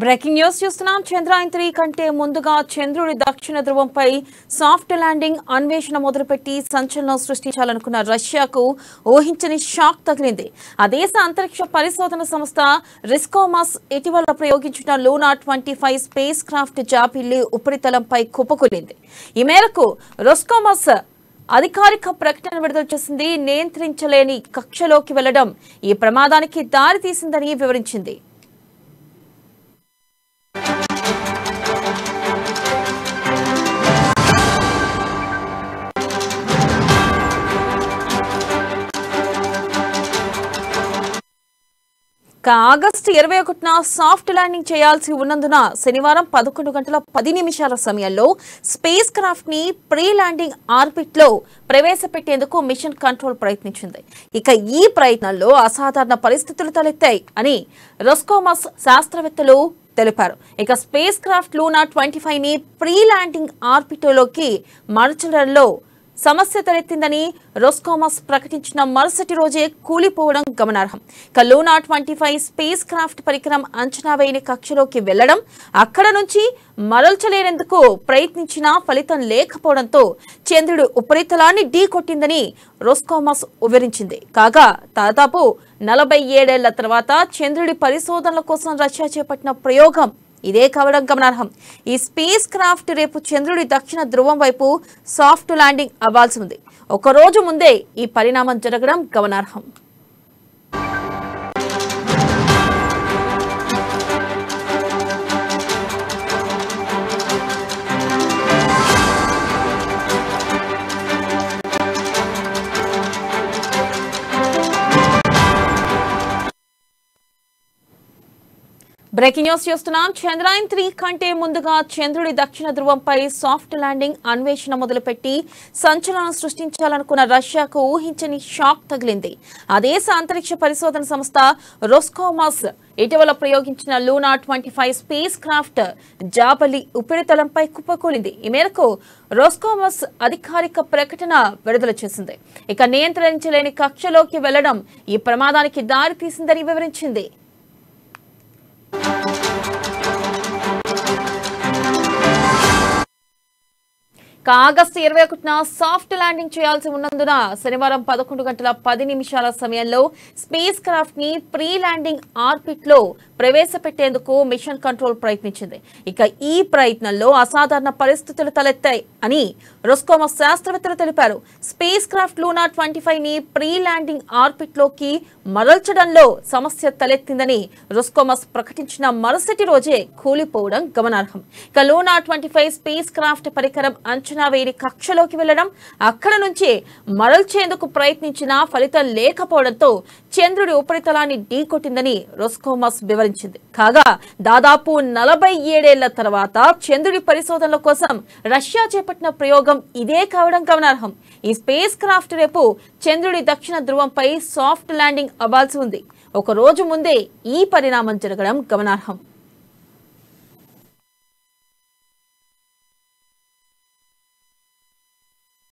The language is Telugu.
బ్రేకింగ్ న్యూస్ చూస్తున్నాం. చంద్రయాన్-3 కంటే ముందుగా చంద్రుడి దక్షిణ ధ్రువంపై సాఫ్ట్ ల్యాండింగ్ అన్వేషణ మొదలుపెట్టి సంచలనం సృష్టించాలనుకున్న రష్యాకు ఊహించని షాక్ తగిలింది. ఆ దేశ అంతరిక్ష పరిశోధన సంస్థ రిస్కోమాస్ ఇటీవల ప్రయోగించిన లూనా 25 స్పేస్ క్రాఫ్ట్ జాబిల్లి ఉపరితలంపై కుప్పకూలింది. ఈ మేరకు రిస్కోమాస్ అధికారిక ప్రకటన విడుదల చేసింది. నియంత్రించలేని కక్షలోకి వెళ్లడం ఈ ప్రమాదానికి దారితీసిందని వివరించింది. ఆగస్టు 21న సాఫ్ట్ ల్యాండింగ్ చేయాల్సి ఉన్నందున శనివారం 11:10 సమయంలో స్పేస్ క్రాఫ్ట్ ని ప్రీ ల్యాండింగ్ ఆర్బిట్ లో ప్రవేశపెట్టేందుకు మిషన్ కంట్రోల్ ప్రయత్నించింది. ఇక ఈ ప్రయత్నంలో అసాధారణ పరిస్థితులు తలెత్తాయి అని రోస్కోమాస్ శాస్త్రవేత్తలు తెలిపారు. ఇక స్పేస్ క్రాఫ్ట్ లూనా 25 ని ప్రీ ల్యాండింగ్ ఆర్బిట్లోకి మార్చడంలో సమస్య తలెత్తిందని రోస్కోమాస్ ప్రకటించిన మరుసటి రోజే కూలిపోవడం గమనార్హం. ఇక లూనా 25 స్పేస్ క్రాఫ్ట్ పరికరం అంచనా వేయని కక్షలోకి వెళ్లడం, అక్కడ నుంచి మరల్చలేనందుకు ప్రయత్నించినా ఫలితం లేకపోవడంతో చంద్రుడి ఉపరితలాన్ని ఢీకొట్టిందని రోస్కోమాస్ వివరించింది. కాగా దాదాపు 47 ఏళ్ల తర్వాత చంద్రుడి పరిశోధనల కోసం రష్యా చేపట్టిన ప్రయోగం ఇదే కావడం గమనార్హం. ఈ స్పేస్ క్రాఫ్ట్ రేపు చంద్రుడి దక్షిణ ధ్రువం వైపు సాఫ్ట్ ల్యాండింగ్ అవ్వాల్సి ఉంది. ఒక రోజు ముందే ఈ పరిణామం జరగడం గమనార్హం. బ్రేకింగ్ న్యూస్ చూస్తున్నాం. చంద్రయాన్-3 కంటే ముందుగా చంద్రుడి దక్షిణ ధ్రువంపై సాఫ్ట్ ల్యాండింగ్ అన్వేషణ మొదలుపెట్టి సంచలనం సృష్టించాలనుకున్న రష్యాకు ఊహించని షాక్ తగిలింది. ఆ దేశ అంతరిక్ష పరిశోధన సంస్థ రోస్కోమాస్ ఇటీవల ప్రయోగించిన లూనా 25 స్పేస్ క్రాఫ్ట్ జాబిల్లి ఉపరితలంపై కుప్పకూలింది. ఈ మేరకు రోస్కోమాస్ అధికారిక ప్రకటన విడుదల చేసింది. ఇక నియంత్రించలేని కక్షలోకి వెళ్లడం ఈ ప్రమాదానికి దారితీసిందని వివరించింది. ఆగస్టు 21న సాఫ్ట్ ల్యాండింగ్ చేయాల్సి ఉన్నందున శనివారం 11:10 సమయంలో స్పేస్ క్రాఫ్ట్ ని ప్రీ ల్యాండింగ్ ఆర్బిట్ లో ప్రవేశపెట్టేందుకు మిషన్ కంట్రోల్ ప్రయత్నించింది. ఇక ఈ ప్రయత్నంలో అసాధారణ పరిస్థితులు తలెత్తాయి అని రోస్కోమాస్ శాస్త్రవేత్తలు తెలిపారు. స్పేస్ క్రాఫ్ట్ లూనా 25 ని ప్రీ ల్యాండింగ్ ఆర్బిట్ లోకి మరల్చడంలో సమస్య తలెత్తిందని రోస్కోమాస్ ప్రకటించిన మరుసటి రోజే కూలిపోవడం గమనార్హం. ఇక లూనా 25 స్పేస్ క్రాఫ్ట్ పరికరం అంచనా వేయని కక్షలోకి వెళ్లడం, అక్కడ నుంచి మరల్చేందుకు ప్రయత్నించినా ఫలితం లేకపోవడంతో చంద్రుడి ఉపరితలాన్ని ఢీకొట్టిందని రోస్కోమాస్ వివరించింది. కాగా దాదాపు 47 ఏళ్ల తర్వాత చంద్రుడి పరిశోధనల కోసం రష్యా చేపట్టిన ప్రయోగం ఇదే కావడం గమనార్హం. ఈ స్పేస్ క్రాఫ్ట్ రేపు చంద్రుడి దక్షిణ ధ్రువంపై సాఫ్ట్ ల్యాండింగ్ అవ్వాల్సి ఉంది. ఒక రోజు ముందే ఈ పరిణామం జరగడం గమనార్హం.